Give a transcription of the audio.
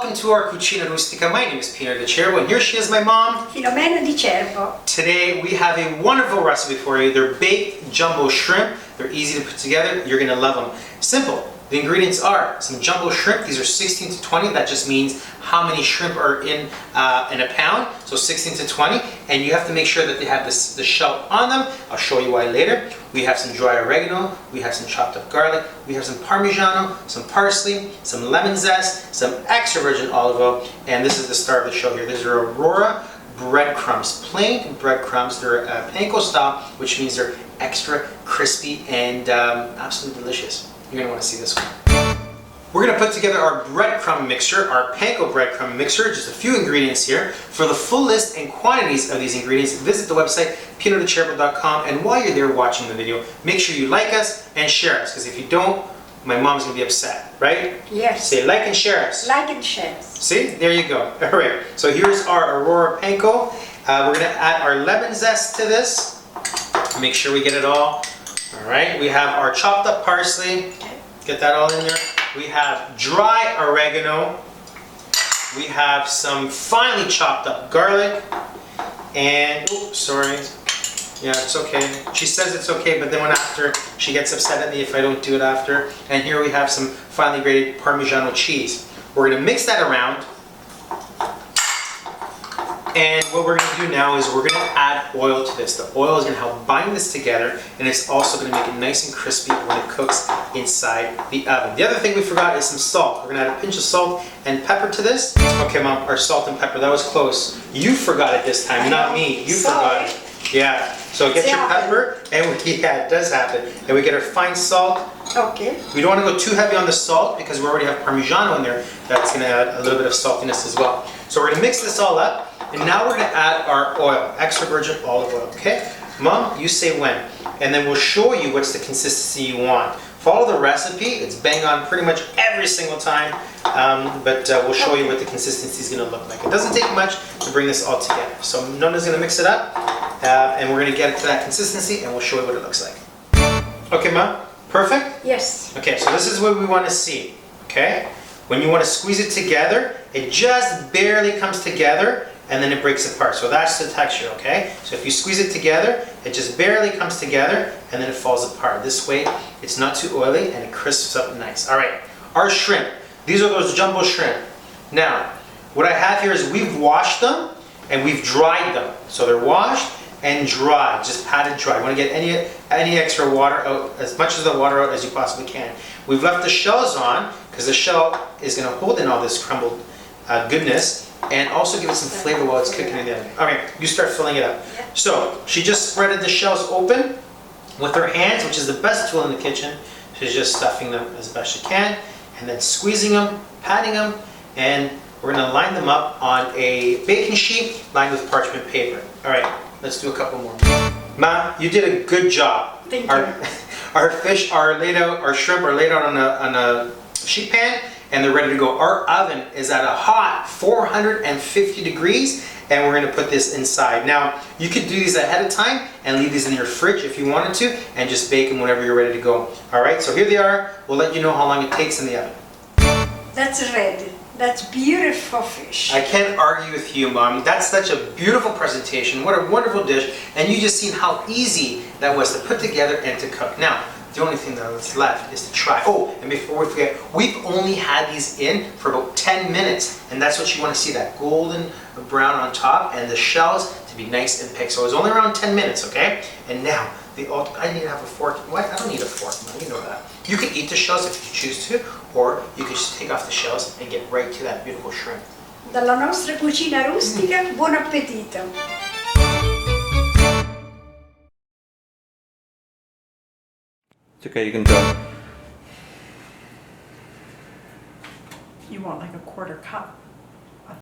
welcome to our Cucina Rustica. My name is Pino di Cerbo, and here she is, my mom. Filomena di Cerbo. Today we have a wonderful recipe for you. They're baked jumbo shrimp. They're easy to put together. You're gonna love them. Simple. The ingredients are some jumbo shrimp. These are 16 to 20. That just means how many shrimp are in a pound. So 16 to 20. And you have to make sure that they have the shell on them. I'll show you why later. We have some dry oregano. We have some chopped up garlic. We have some Parmigiano, some parsley, some lemon zest, some extra virgin olive oil. And this is the star of the show here. These are Aurora breadcrumbs, plain breadcrumbs. They're panko style, which means they're extra crispy and absolutely delicious. You're gonna want to see this one. We're gonna put together our breadcrumb mixture, our panko breadcrumb mixture, just a few ingredients here. For the full list and quantities of these ingredients, visit the website pinodicerbo.com, and while you're there watching the video, make sure you like us and share us, because if you don't, my mom's gonna be upset, right? Yes. Say like and share us. Like and share us. See, there you go. All right, so here's our Aurora panko. We're gonna add our lemon zest to this. Make sure we get it all. All right, we have our chopped up parsley. Get that all in there. We have dry oregano. We have some finely chopped up garlic. And, oops, sorry. Yeah, it's okay. She says it's okay, but then when after, she gets upset at me if I don't do it after. And here we have some finely grated Parmigiano cheese. We're gonna mix that around. And what we're going to do now is we're going to add oil to this. The oil is going to help bind this together, and it's also going to make it nice and crispy when it cooks inside the oven. The other thing we forgot is some salt. We're going to add a pinch of salt and pepper to this. Okay, Mom, our salt and pepper, that was close. You forgot it this time, not me. You forgot it. Yeah, so get your pepper, and yeah, it does happen. And we get our fine salt. Okay. We don't want to go too heavy on the salt because we already have Parmigiano in there. That's going to add a little bit of saltiness as well. So we're going to mix this all up. And now we're going to add our oil, extra virgin olive oil, okay? Mom, you say when. And then we'll show you what's the consistency you want. Follow the recipe. It's bang on pretty much every single time. But we'll show you what the consistency is going to look like. It doesn't take much to bring this all together. So Nonna's going to mix it up. And we're going to get it to that consistency, and we'll show you what it looks like. Okay, Mom? Perfect? Yes. Okay, so this is what we want to see, okay? When you want to squeeze it together, it just barely comes together, and then it breaks apart. So that's the texture, okay? So if you squeeze it together, it just barely comes together, and then it falls apart. This way, it's not too oily, and it crisps up nice. All right, our shrimp. These are those jumbo shrimp. Now, what I have here is we've washed them, and we've dried them. So they're washed and dried, just patted dry. You want to get any extra water out, as much of the water out as you possibly can. We've left the shells on, because the shell is going to hold in all this crumbled goodness, and also give it some flavor while it's cooking in the oven. Okay, you start filling it up. Yeah. So she just spreaded the shells open with her hands, which is the best tool in the kitchen. She's just stuffing them as best she can, and then squeezing them, patting them, and we're going to line them up on a baking sheet lined with parchment paper. All right, let's do a couple more. Ma, you did a good job. Thank you. Our fish are laid out, our shrimp are laid out on a sheet pan, and they're ready to go. Our oven is at a hot 450 degrees, and we're going to put this inside. Now, you could do these ahead of time and leave these in your fridge if you wanted to, and just bake them whenever you're ready to go. All right, so here they are. We'll let you know how long it takes in the oven. That's ready. That's beautiful fish. I can't argue with you, Mom. That's such a beautiful presentation. What a wonderful dish. And you just seen how easy that was to put together and to cook. Now, the only thing that's left is to try. Oh, and before we forget, we've only had these in for about 10 minutes. And that's what you want to see, that golden brown on top and the shells to be nice and picked. So it was only around 10 minutes, okay? And now, I need to have a fork. What? I don't need a fork, Mom. You know that. You can eat the shells if you choose to, or you can just take off the shells and get right to that beautiful shrimp. Dalla nostra cucina rustica, buon appetito. It's okay, you can go. You want like a quarter cup.